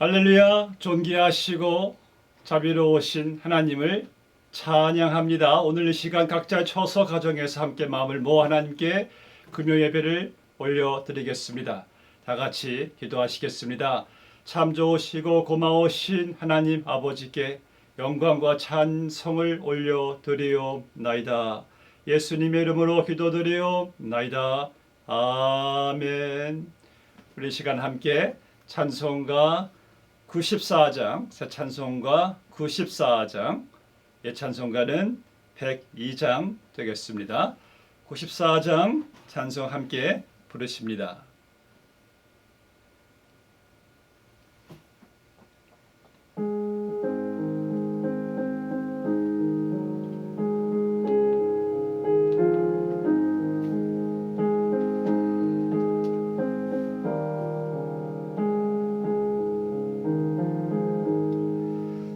할렐루야, 존귀하시고 자비로우신 하나님을 찬양합니다. 오늘 이 시간 각자 처서 가정에서 함께 마음을 모아 하나님께 금요 예배를 올려드리겠습니다. 다 같이 기도하시겠습니다. 참 좋으시고 고마우신 하나님 아버지께 영광과 찬송을 올려드리옵나이다. 예수님의 이름으로 기도드리옵나이다. 아멘. 우리 시간 함께 찬송가 94장, 새 찬송가 94장, 옛 찬송가는 102장 되겠습니다. 94장 찬송 함께 부르십니다.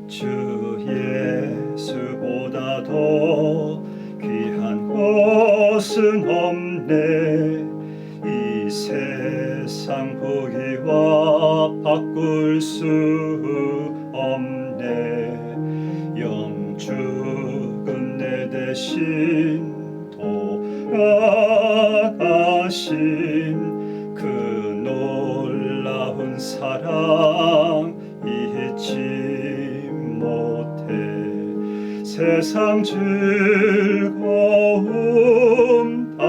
주 예수보다 더 귀한 것은 없네. 이 세상 부귀와 바꿀 수 없네. 영죽은 내 대신 돌아가신 그 놀라운 사랑 잊지 못해. 세상 즐거움 다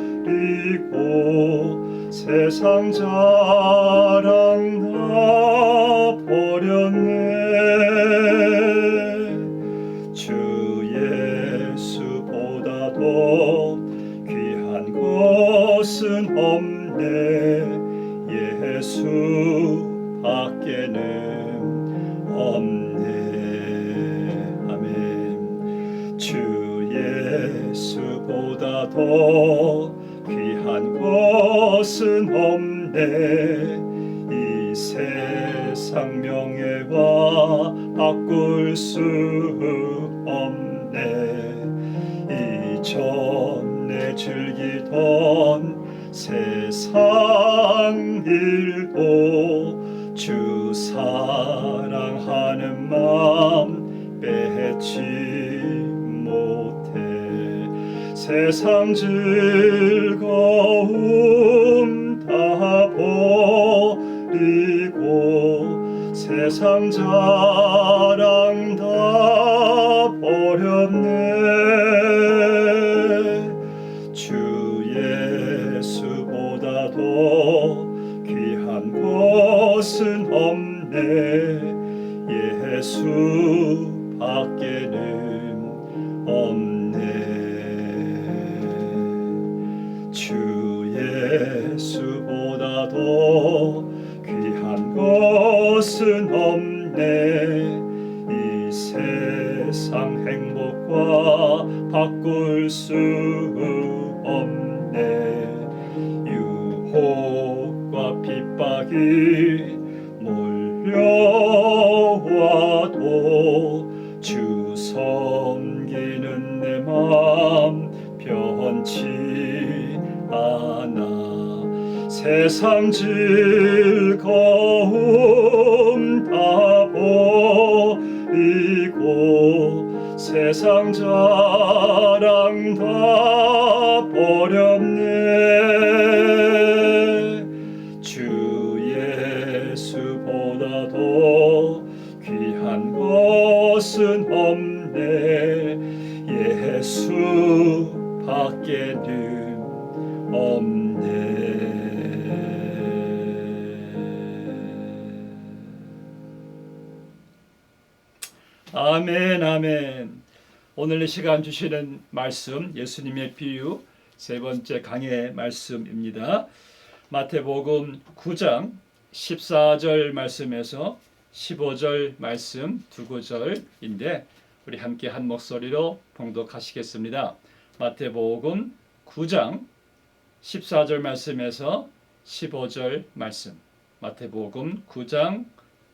버리고 세상 자랑 다 버렸네. 주 예수보다 더 귀한 것은 없네. 예수 밖에는 없네. 아멘. 주 예수보다 더 귀한 것은 없네. 이 세상 명예와 바꿀 수 없네. 이전에 즐기던 세상 일도 주 사랑하는 마음 빼지 못해. 세상 즐거움 다 버리고 세상 자랑 다 버렸네. 주 예수보다 더 귀한 것은 없네. 예수 밖에는 없네. 주 예수보다 더 귀한 것은 없네. 이 세상 행복과 바꿀 수 없네. 유혹과 핍박이 몰려와도 주 섬기는 내 맘 변치 않아. 세상 즐거움 다 버리고 세상 자랑 다 버렸네. 주 예수보다 더 귀한 것은 없네. 예수 밖에는 없네. 아멘, 아멘. 오늘 이 시간 주시는 말씀, 예수님의 비유 세 번째 강의 말씀입니다. 마태복음 9장 14절 말씀에서 15절 말씀 두 구절인데 우리 함께 한 목소리로 봉독하시겠습니다. 마태복음 9장 14절 말씀에서 15절 말씀. 마태복음 9장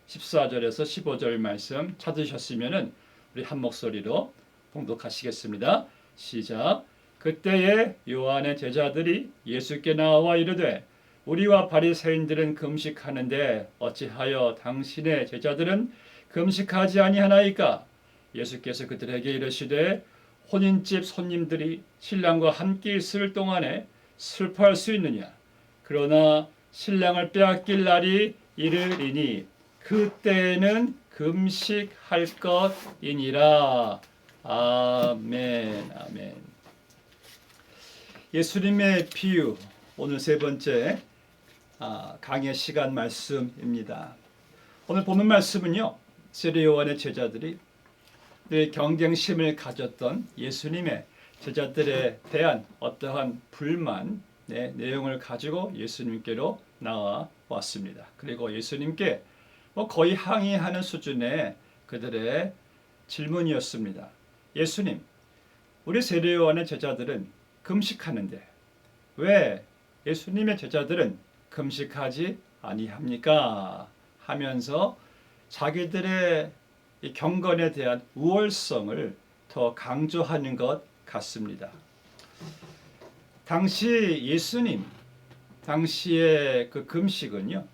14절에서 15절 말씀 찾으셨으면은 우리 한 목소리로 봉독하시겠습니다. 시작. 그때에 요한의 제자들이 예수께 나와 이르되 우리와 바리새인들은 금식하는데 어찌하여 당신의 제자들은 금식하지 아니하나이까? 예수께서 그들에게 이르시되 혼인집 손님들이 신랑과 함께 있을 동안에 슬퍼할 수 있느냐? 그러나 신랑을 빼앗길 날이 이르리니 그때는 금식할 것이니라. 아멘. 아멘. 예수님의 비유, 오늘 세 번째 강의 시간 말씀입니다. 오늘 본문 말씀은요, 세례 요한의 제자들이 늘 경쟁심을 가졌던 예수님의 제자들에 대한 어떠한 불만 내용을 가지고 예수님께로 나와 왔습니다. 그리고 예수님께 거의 항의하는 수준의 그들의 질문이었습니다. 예수님, 우리 세례 요한의 제자들은 금식하는데 왜 예수님의 제자들은 금식하지 아니합니까? 하면서 자기들의 이 경건에 대한 우월성을 더 강조하는 것 같습니다. 당시 예수님 당시의 그 금식은요,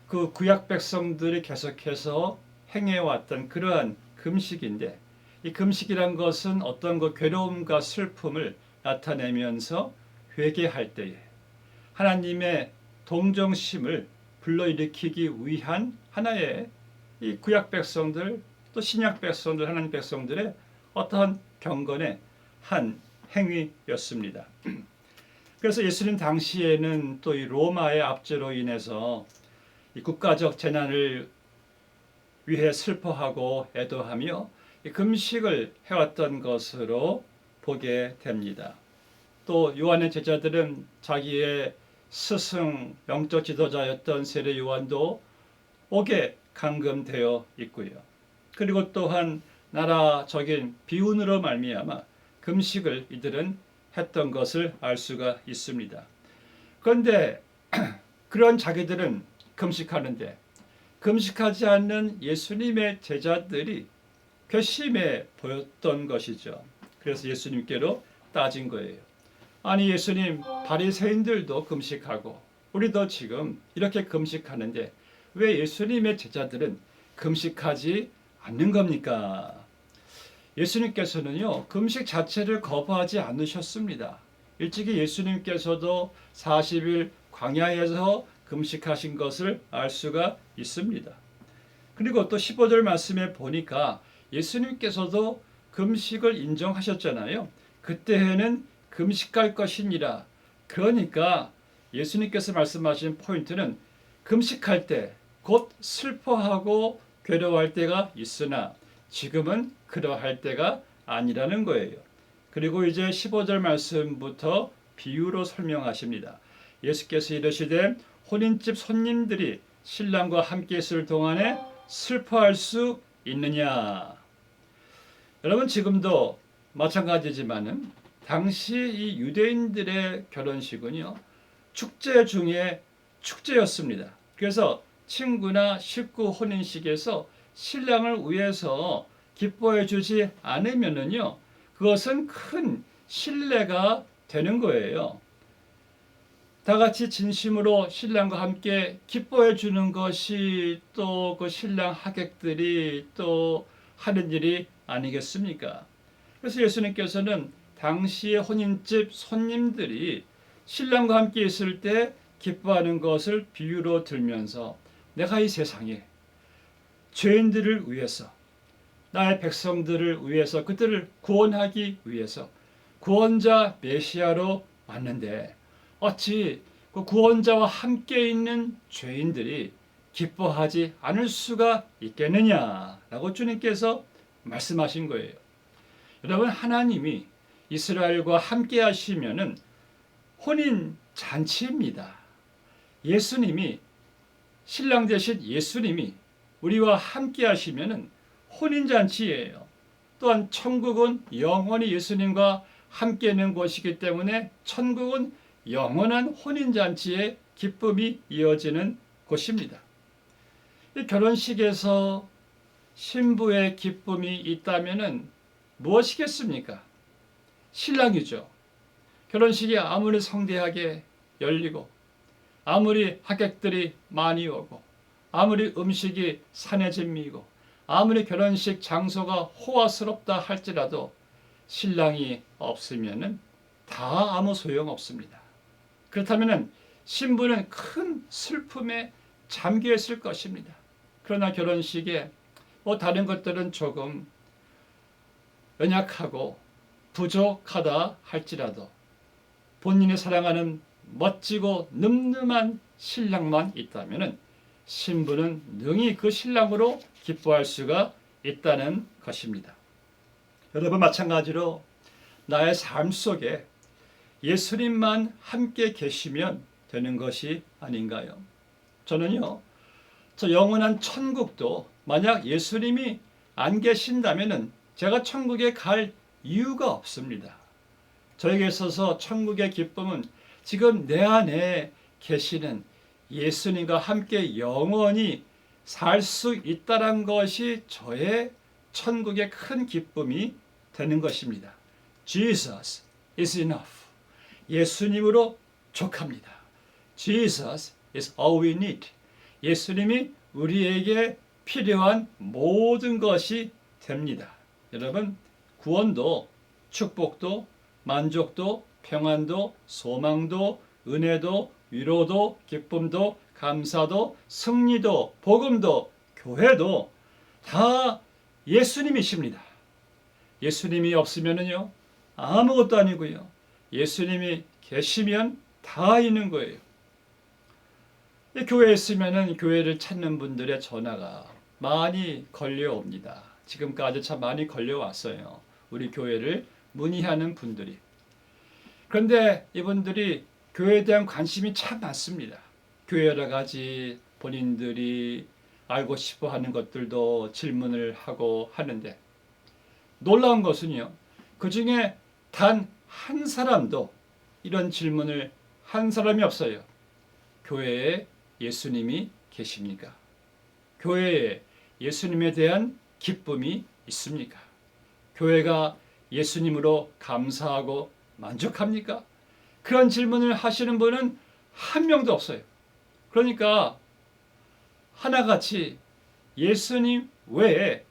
그 구약 백성들이 계속해서 행해왔던 그러한 금식인데, 이 금식이란 것은 어떤 그 괴로움과 슬픔을 나타내면서 회개할 때에 하나님의 동정심을 불러일으키기 위한 하나의 이 구약 백성들 또 신약 백성들, 하나님 백성들의 어떠한 경건의 한 행위였습니다. 그래서 예수님 당시에는 또 이 로마의 압제로 인해서 이 국가적 재난을 위해 슬퍼하고 애도하며 이 금식을 해왔던 것으로 보게 됩니다. 또 요한의 제자들은 자기의 스승 영적 지도자였던 세례 요한도 옥에 감금되어 있고요. 그리고 또한 나라적인 비운으로 말미암아 금식을 이들은 했던 것을 알 수가 있습니다. 그런데 그런 자기들은 금식하는데 금식하지 않는 예수님의 제자들이 괘씸해 보였던 것이죠. 그래서 예수님께로 따진 거예요. 아니 예수님, 바리새인들도 금식하고 우리도 지금 이렇게 금식하는데 왜 예수님의 제자들은 금식하지 않는 겁니까? 예수님께서는요, 금식 자체를 거부하지 않으셨습니다. 일찍이 예수님께서도 40일 광야에서 금식하신 것을 알 수가 있습니다. 그리고 또 15절 말씀에 보니까 예수님께서도 금식을 인정하셨잖아요. 그때에는 금식할 것이니라. 그러니까 예수님께서 말씀하신 포인트는 금식할 때 곧 슬퍼하고 괴로워할 때가 있으나 지금은 그러할 때가 아니라는 거예요. 그리고 이제 15절 말씀부터 비유로 설명하십니다. 예수께서 이르시되 혼인집 손님들이 신랑과 함께 있을 동안에 슬퍼할 수 있느냐. 여러분, 지금도 마찬가지지만은 당시 이 유대인들의 결혼식은요, 축제 중에 축제였습니다. 그래서 친구나 식구 혼인식에서 신랑을 위해서 기뻐해 주지 않으면은요, 그것은 큰 신뢰가 되는 거예요. 다 같이 진심으로 신랑과 함께 기뻐해 주는 것이 또 그 신랑 하객들이 또 하는 일이 아니겠습니까? 그래서 예수님께서는 당시의 혼인집 손님들이 신랑과 함께 있을 때 기뻐하는 것을 비유로 들면서 내가 이 세상에 죄인들을 위해서, 나의 백성들을 위해서, 그들을 구원하기 위해서 구원자 메시아로 왔는데 어찌 그 구원자와 함께 있는 죄인들이 기뻐하지 않을 수가 있겠느냐라고 주님께서 말씀하신 거예요. 여러분, 하나님이 이스라엘과 함께 하시면은 혼인 잔치입니다. 예수님이, 신랑 되신 예수님이 우리와 함께 하시면은 혼인 잔치예요. 또한 천국은 영원히 예수님과 함께 있는 곳이기 때문에 천국은 영원한 혼인 잔치의 기쁨이 이어지는 곳입니다. 이 결혼식에서 신부의 기쁨이 있다면은 무엇이겠습니까? 신랑이죠. 결혼식이 아무리 성대하게 열리고 아무리 하객들이 많이 오고 아무리 음식이 산에 진미고 아무리 결혼식 장소가 호화스럽다 할지라도 신랑이 없으면은 다 아무 소용 없습니다. 그렇다면은 신부는 큰 슬픔에 잠겨 있을 것입니다. 그러나 결혼식에 다른 것들은 조금 연약하고 부족하다 할지라도 본인이 사랑하는 멋지고 늠름한 신랑만 있다면은 신부는 능히 그 신랑으로 기뻐할 수가 있다는 것입니다. 여러분, 마찬가지로 나의 삶 속에 예수님만 함께 계시면 되는 것이 아닌가요? 저는요, 저 영원한 천국도 만약 예수님이 안 계신다면은 제가 천국에 갈 이유가 없습니다. 저에게 있어서 천국의 기쁨은 지금 내 안에 계시는 예수님과 함께 영원히 살 수 있다는 것이 저의 천국의 큰 기쁨이 되는 것입니다. Jesus is enough. 예수님으로 족합니다. Jesus is all we need. 예수님이 우리에게 필요한 모든 것이 됩니다. 여러분, 구원도 축복도 만족도 평안도 소망도 은혜도 위로도 기쁨도 감사도 승리도 복음도 교회도 다 예수님이십니다. 예수님이 없으면은요 아무것도 아니고요. 예수님이 계시면 다 있는 거예요. 교회에 있으면은 교회를 찾는 분들의 전화가 많이 걸려옵니다. 지금까지 참 많이 걸려왔어요. 우리 교회를 문의하는 분들이. 그런데 이분들이 교회에 대한 관심이 참 많습니다. 교회 여러 가지 본인들이 알고 싶어 하는 것들도 질문을 하고 하는데 놀라운 것은요. 그 중에 단 한 사람도 이런 질문을 한 사람이 없어요. 교회에 예수님이 계십니까? 교회에 예수님에 대한 기쁨이 있습니까? 교회가 예수님으로 감사하고 만족합니까? 그런 질문을 하시는 분은 한 명도 없어요. 그러니까 하나같이 예수님 외에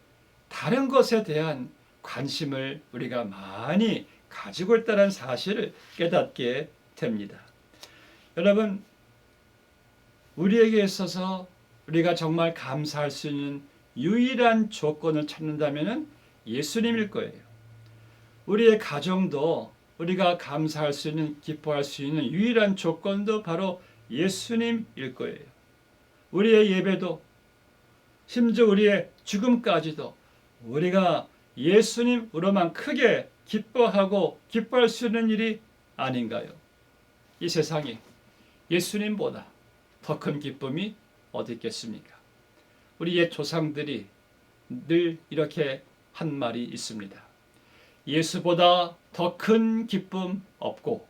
다른 것에 대한 관심을 우리가 많이 가지고 있다는 사실을 깨닫게 됩니다. 여러분, 우리에게 있어서 우리가 정말 감사할 수 있는 유일한 조건을 찾는다면 예수님일 거예요. 우리의 가정도 우리가 감사할 수 있는, 기뻐할 수 있는 유일한 조건도 바로 예수님일 거예요. 우리의 예배도 심지어 우리의 죽음까지도 우리가 예수님으로만 크게 기뻐하고 기뻐할 수 있는 일이 아닌가요? 이 세상에 예수님보다 더 큰 기쁨이 어디 있겠습니까? 우리 옛 조상들이 늘 이렇게 한 말이 있습니다. 예수보다 더 큰 기쁨 없고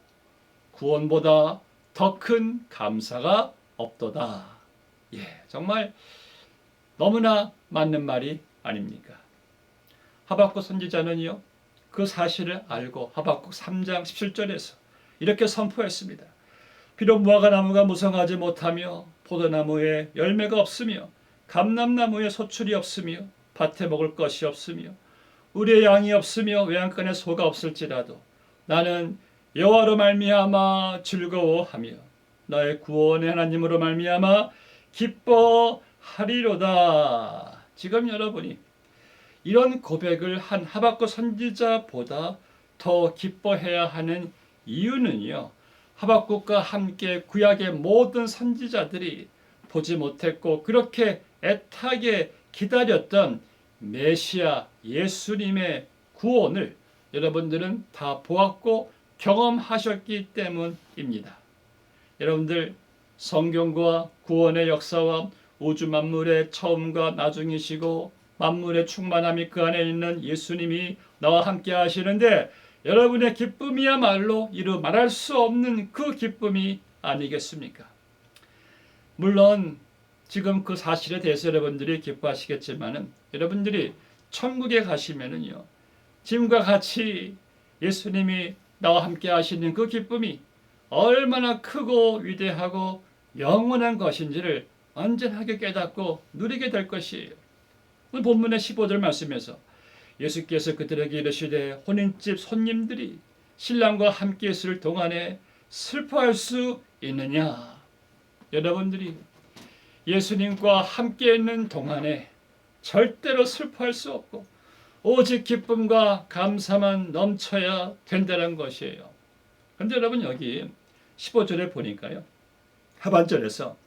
구원보다 더 큰 감사가 없도다. 정말 너무나 맞는 말이 아닙니까? 하박국 선지자는요, 그 사실을 알고 하박국 3장 17절에서 이렇게 선포했습니다. 비록 무화과나무가 무성하지 못하며 포도나무에 열매가 없으며 감람나무에 소출이 없으며 밭에 먹을 것이 없으며 우리의 양이 없으며 외양간에 소가 없을지라도 나는 여호와로 말미암아 즐거워하며 나의 구원의 하나님으로 말미암아 기뻐하리로다. 지금 여러분이 이런 고백을 한 하박국 선지자보다 더 기뻐해야 하는 이유는요, 하박국과 함께 구약의 모든 선지자들이 보지 못했고 그렇게 애타게 기다렸던 메시아 예수님의 구원을 여러분들은 다 보았고 경험하셨기 때문입니다. 여러분들, 성경과 구원의 역사와 우주 만물의 처음과 나중이시고 만물의 충만함이 그 안에 있는 예수님이 나와 함께 하시는데 여러분의 기쁨이야말로 이루 말할 수 없는 그 기쁨이 아니겠습니까? 물론 지금 그 사실에 대해서 여러분들이 기뻐하시겠지만은 여러분들이 천국에 가시면은요, 지금과 같이 예수님이 나와 함께 하시는 그 기쁨이 얼마나 크고 위대하고 영원한 것인지를 완전하게 깨닫고 누리게 될 것이에요. 오늘 본문의 15절 말씀에서 예수께서 그들에게 이르시되 혼인집 손님들이 신랑과 함께 있을 동안에 슬퍼할 수 있느냐? 여러분들이 예수님과 함께 있는 동안에 절대로 슬퍼할 수 없고 오직 기쁨과 감사만 넘쳐야 된다는 것이에요. 그런데 여러분 여기 15절에 보니까요. 하반절에서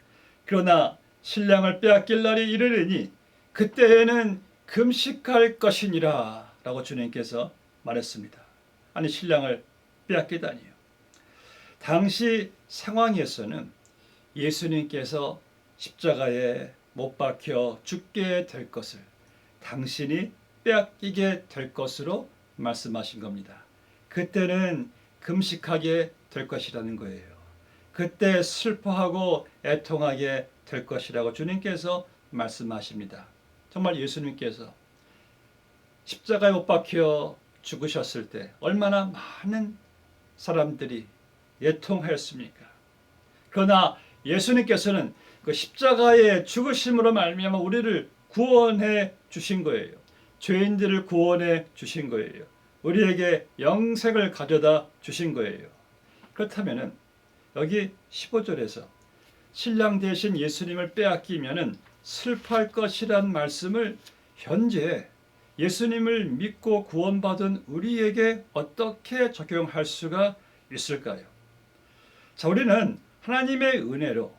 그러나 신랑을 빼앗길 날이 이르리니 그때에는 금식할 것이니라 라고 주님께서 말했습니다. 아니 신랑을 빼앗기다니요. 당시 상황에서는 예수님께서 십자가에 못 박혀 죽게 될 것을 당신이 빼앗기게 될 것으로 말씀하신 겁니다. 그때는 금식하게 될 것이라는 거예요. 그때 슬퍼하고 애통하게 될 것이라고 주님께서 말씀하십니다. 정말 예수님께서 십자가에 못 박혀 죽으셨을 때 얼마나 많은 사람들이 애통하였습니까? 그러나 예수님께서는 그 십자가의 죽으심으로 말미암아 우리를 구원해 주신 거예요. 죄인들을 구원해 주신 거예요. 우리에게 영생을 가져다 주신 거예요. 그렇다면은 여기 15절에서 신랑 대신 예수님을 빼앗기면은 슬퍼할 것이란 말씀을 현재 예수님을 믿고 구원받은 우리에게 어떻게 적용할 수가 있을까요? 자, 우리는 하나님의 은혜로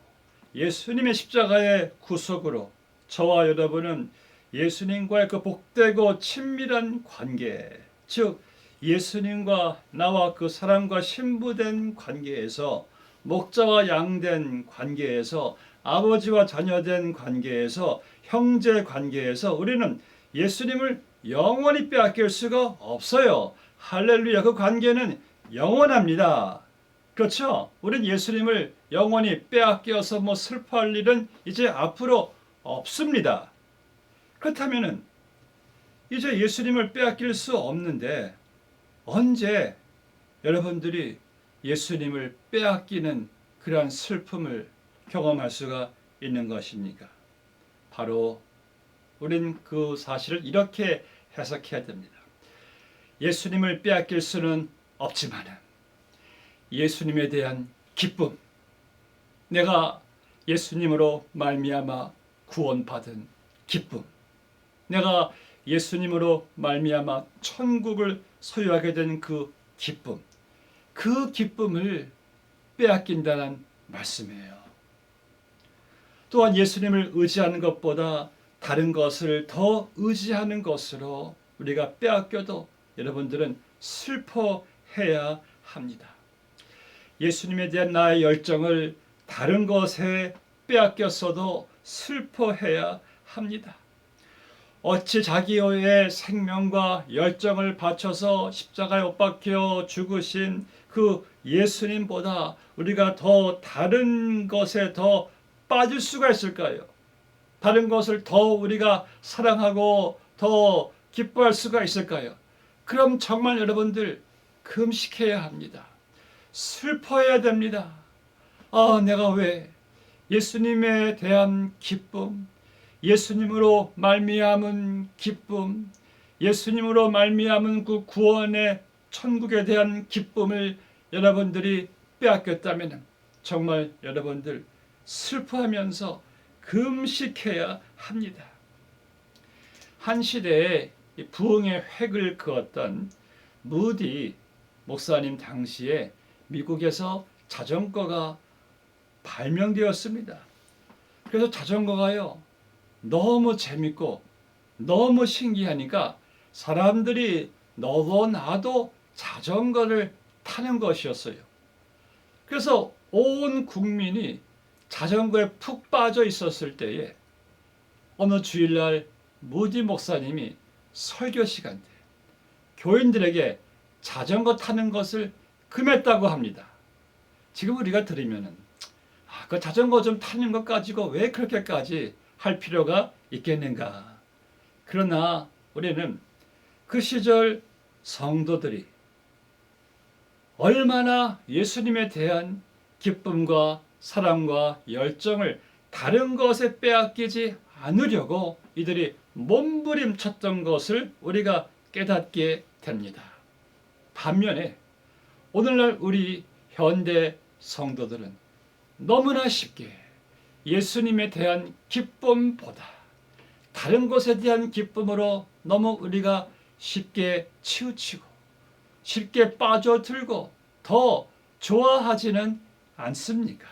예수님의 십자가의 구속으로 저와 여러분은 예수님과의 그 복되고 친밀한 관계, 즉 예수님과 나와 그 사람과 신부된 관계에서 목자와 양된 관계에서 아버지와 자녀된 관계에서 형제 관계에서 우리는 예수님을 영원히 빼앗길 수가 없어요. 할렐루야. 그 관계는 영원합니다. 그렇죠? 우리는 예수님을 영원히 빼앗겨서 슬퍼할 일은 이제 앞으로 없습니다. 그렇다면은 이제 예수님을 빼앗길 수 없는데 언제 여러분들이 예수님을 빼앗기는 그러한 슬픔을 경험할 수가 있는 것입니까? 바로 우리는 그 사실을 이렇게 해석해야 됩니다. 예수님을 빼앗길 수는 없지만 예수님에 대한 기쁨, 내가 예수님으로 말미암아 구원받은 기쁨, 내가 예수님으로 말미암아 천국을 소유하게 된 그 기쁨, 그 기쁨을 빼앗긴다는 말씀이에요. 또한 예수님을 의지하는 것보다 다른 것을 더 의지하는 것으로 우리가 빼앗겨도 여러분들은 슬퍼해야 합니다. 예수님에 대한 나의 열정을 다른 것에 빼앗겼어도 슬퍼해야 합니다. 어찌 자기의 생명과 열정을 바쳐서 십자가에 못 박혀 죽으신 그 예수님보다 우리가 더 다른 것에 더 빠질 수가 있을까요? 다른 것을 더 우리가 사랑하고 더 기뻐할 수가 있을까요? 그럼 정말 여러분들 금식해야 합니다. 슬퍼해야 됩니다. 내가 왜 예수님에 대한 기쁨, 예수님으로 말미암은 기쁨, 예수님으로 말미암은 그 구원의 천국에 대한 기쁨을 여러분들이 빼앗겼다면 정말 여러분들 슬퍼하면서 금식해야 합니다. 한 시대에 부흥의 획을 그었던 무디 목사님 당시에 미국에서 자전거가 발명되었습니다. 그래서 자전거가요 너무 재밌고 너무 신기하니까 사람들이 너도 나도 자전거를 타는 것이었어요. 그래서 온 국민이 자전거에 푹 빠져 있었을 때에 어느 주일날 무디 목사님이 설교 시간 때 교인들에게 자전거 타는 것을 금했다고 합니다. 지금 우리가 들으면은 그 자전거 좀 타는 것 가지고 왜 그렇게까지 할 필요가 있겠는가? 그러나 우리는 그 시절 성도들이 얼마나 예수님에 대한 기쁨과 사랑과 열정을 다른 것에 빼앗기지 않으려고 이들이 몸부림쳤던 것을 우리가 깨닫게 됩니다. 반면에 오늘날 우리 현대 성도들은 너무나 쉽게 예수님에 대한 기쁨보다 다른 것에 대한 기쁨으로 너무 우리가 쉽게 치우치고 쉽게 빠져들고 더 좋아하지는 않습니까?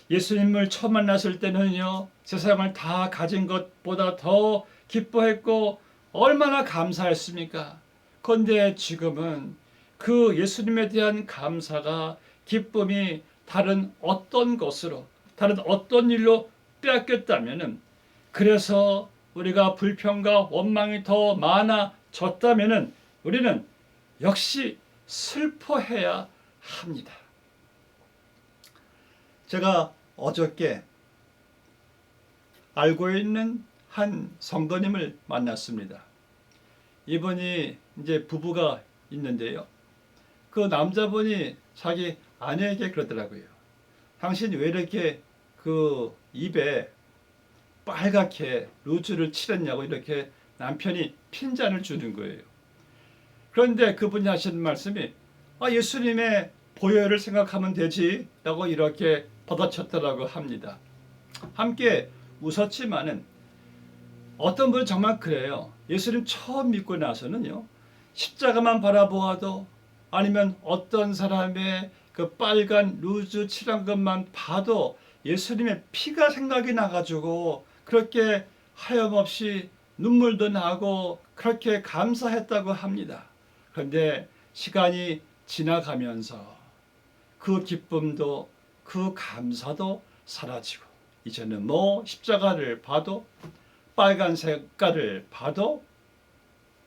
예수님을 처음 만났을 때는요, 세상을 다 가진 것보다 더 기뻐했고 얼마나 감사했습니까? 그런데 지금은 그 예수님에 대한 감사가, 기쁨이 다른 어떤 것으로, 다른 어떤 일로 빼앗겼다면은, 그래서 우리가 불평과 원망이 더 많아졌다면은 우리는 역시 슬퍼해야 합니다. 제가 어저께 알고 있는 한 성도님을 만났습니다. 이분이 이제 부부가 있는데요. 그 남자분이 자기 아내에게 그러더라고요. 당신 왜 이렇게 그 입에 빨갛게 루즈를 칠했냐고 이렇게 남편이 핀잔을 주는 거예요. 그런데 그분이 하시는 말씀이 예수님의 보혈을 생각하면 되지 라고 이렇게 받아쳤더라고 합니다. 함께 웃었지만은 어떤 분은 정말 그래요. 예수님 처음 믿고 나서는요, 십자가만 바라보아도 아니면 어떤 사람의 그 빨간 루즈 칠한 것만 봐도 예수님의 피가 생각이 나가지고 그렇게 하염없이 눈물도 나고 그렇게 감사했다고 합니다. 그런데 시간이 지나가면서 그 기쁨도 그 감사도 사라지고 이제는 뭐 십자가를 봐도 빨간 색깔을 봐도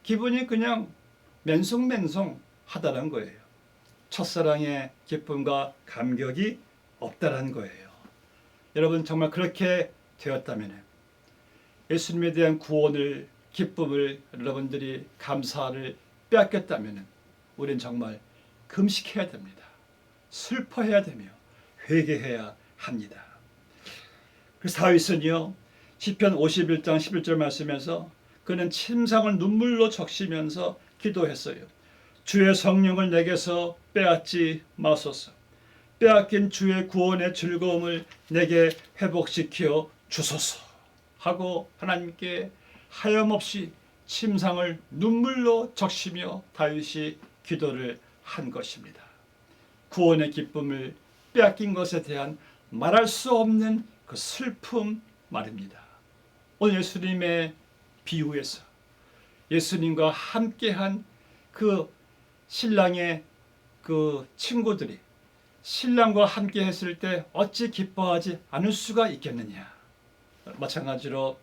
기분이 그냥 맨송맨송 하다는 거예요. 첫사랑의 기쁨과 감격이 없다는 거예요. 여러분 정말 그렇게 되었다면 예수님에 대한 구원을, 기쁨을 여러분들이 감사를 빼앗겼다면 우리는 정말 금식해야 됩니다. 슬퍼해야 되며 회개해야 합니다. 그래서 다윗은요, 시편 51장 11절 말씀에서 그는 침상을 눈물로 적시면서 기도했어요. 주의 성령을 내게서 빼앗지 마소서. 빼앗긴 주의 구원의 즐거움을 내게 회복시켜 주소서 하고 하나님께 하염없이 침상을 눈물로 적시며 다윗이 기도를 한 것입니다. 구원의 기쁨을 빼앗긴 것에 대한 말할 수 없는 그 슬픔 말입니다. 오늘 예수님의 비유에서 예수님과 함께한 그 신랑의 그 친구들이 신랑과 함께 했을 때 어찌 기뻐하지 않을 수가 있겠느냐. 마찬가지로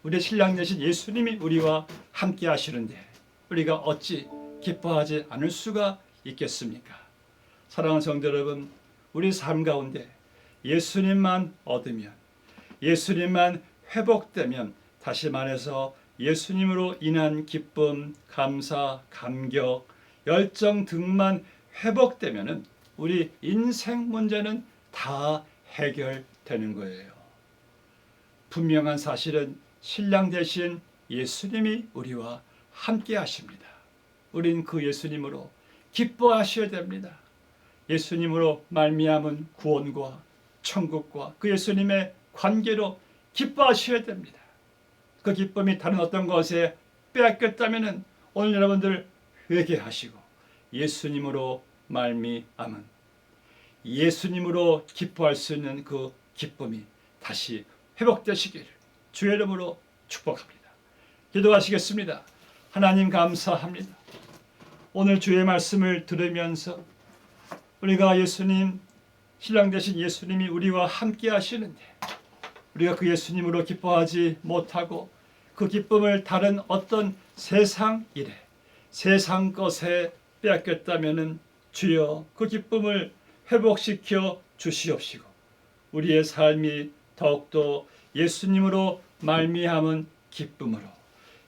우리 신랑 되신 예수님이 우리와 함께 하시는데 우리가 어찌 기뻐하지 않을 수가 있겠습니까? 사랑하는 성도 여러분, 우리 삶 가운데 예수님만 얻으면, 예수님만 회복되면, 다시 말해서 예수님으로 인한 기쁨, 감사, 감격, 열정 등만 회복되면 우리 인생 문제는 다 해결되는 거예요. 분명한 사실은 신랑 되신 예수님이 우리와 함께 하십니다. 우린 그 예수님으로 기뻐하셔야 됩니다. 예수님으로 말미암은 구원과 천국과 그 예수님의 관계로 기뻐하셔야 됩니다. 그 기쁨이 다른 어떤 것에 빼앗겼다면 오늘 여러분들 회개하시고 예수님으로 말미암은, 예수님으로 기뻐할 수 있는 그 기쁨이 다시 회복되시기를 주의 이름으로 축복합니다. 기도하시겠습니다. 하나님 감사합니다. 오늘 주의 말씀을 들으면서 우리가 예수님, 신랑 되신 예수님이 우리와 함께 하시는데 우리가 그 예수님으로 기뻐하지 못하고 그 기쁨을 다른 어떤 세상 일에, 세상 것에 빼앗겼다면 주여 그 기쁨을 회복시켜 주시옵시고 우리의 삶이 더욱더 예수님으로 말미암은 기쁨으로,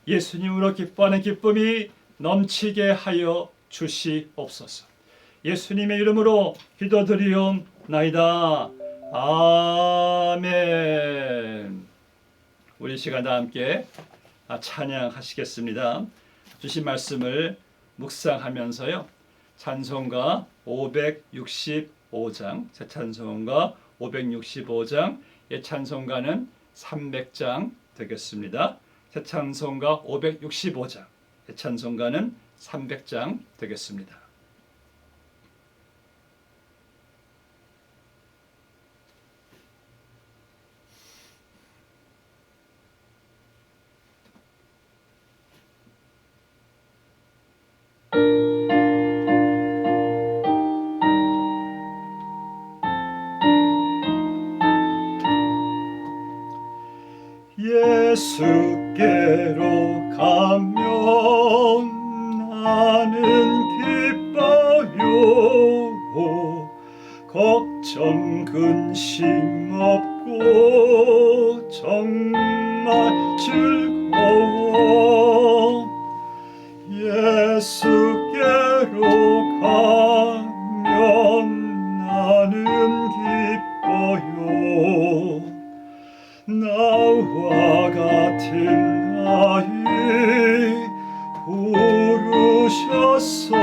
예수님으로 기뻐하는 기쁨이 넘치게 하여 주시옵소서. 예수님의 이름으로 기도드리옵나이다. 나이다. 아멘. 우리 시간 다 함께 찬양하시겠습니다. 주신 말씀을 묵상하면서요. 찬송가 565장, 새 찬송가 565장, 옛 찬송가는 300장 되겠습니다. 새 찬송가 565장, 옛 찬송가는 300장 되겠습니다. 예수께로 가면 나는 기뻐요. 걱정 근심 없고 정말 즐거워. 예수께로 가면 나는 기뻐요. 나와 같은 아이 부르셨어요.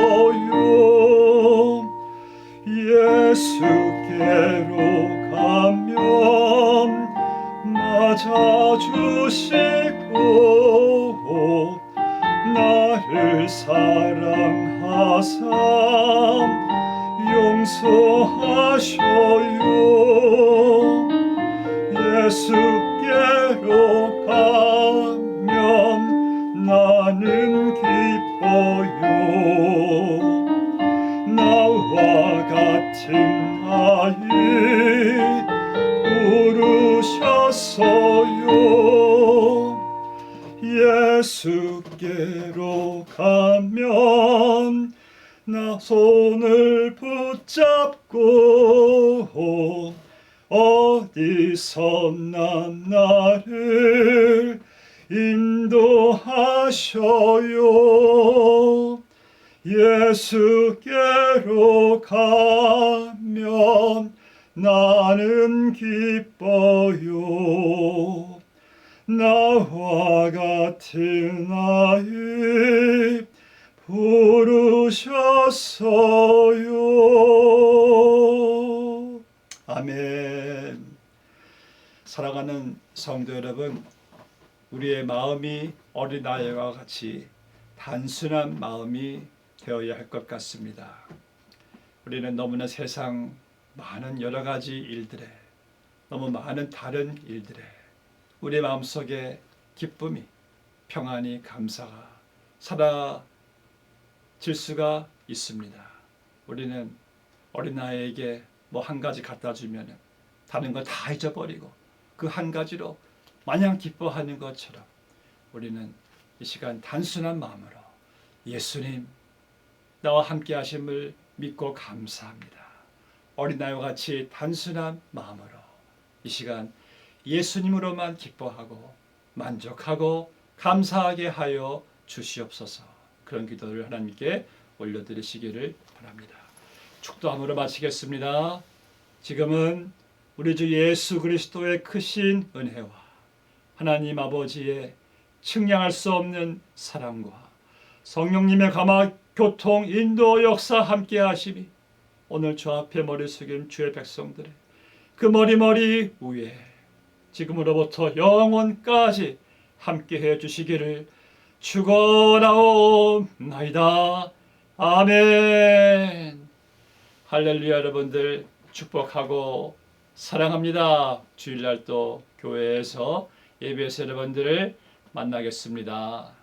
예수께로 가면 맞아주시고 나를 사랑하사 용서하셔요. 예수께로 가면 나는 기뻐요. 나와 같은 아이 부르셨어요. 예수께로 가면 나 손을 붙잡고 어디서나 나를 인도하셔요. 예수께로 가면 나는 기뻐요. 나와 같은 아이 부르셨어요. 아멘. 사랑하는 성도 여러분, 우리의 마음이 어린아이와 같이 단순한 마음이 되어야 할 것 같습니다. 우리는 너무나 세상 많은 여러 가지 일들에, 너무 많은 다른 일들에 우리의 마음속에 기쁨이, 평안이, 감사가 사라질 수가 있습니다. 우리는 어린아이에게 뭐 한 가지 갖다 주면 다른 거 다 잊어버리고 그 한 가지로 마냥 기뻐하는 것처럼 우리는 이 시간 단순한 마음으로 예수님 나와 함께 하심을 믿고 감사합니다. 어린아이와 같이 단순한 마음으로 이 시간 예수님으로만 기뻐하고 만족하고 감사하게 하여 주시옵소서. 그런 기도를 하나님께 올려드리시기를 바랍니다. 축도함으로 마치겠습니다. 지금은 우리 주 예수 그리스도의 크신 은혜와 하나님 아버지의 측량할 수 없는 사랑과 성령님의 감화 교통 인도 역사 함께 하심이 오늘 주 앞에 머리 숙인 주의 백성들의 그 머리 위에 지금으로부터 영원까지 함께해 주시기를 축원하옵나이다. 아멘. 할렐루야. 여러분들 축복하고 사랑합니다. 주일날 또 교회에서 예배에서 여러분들을 만나겠습니다.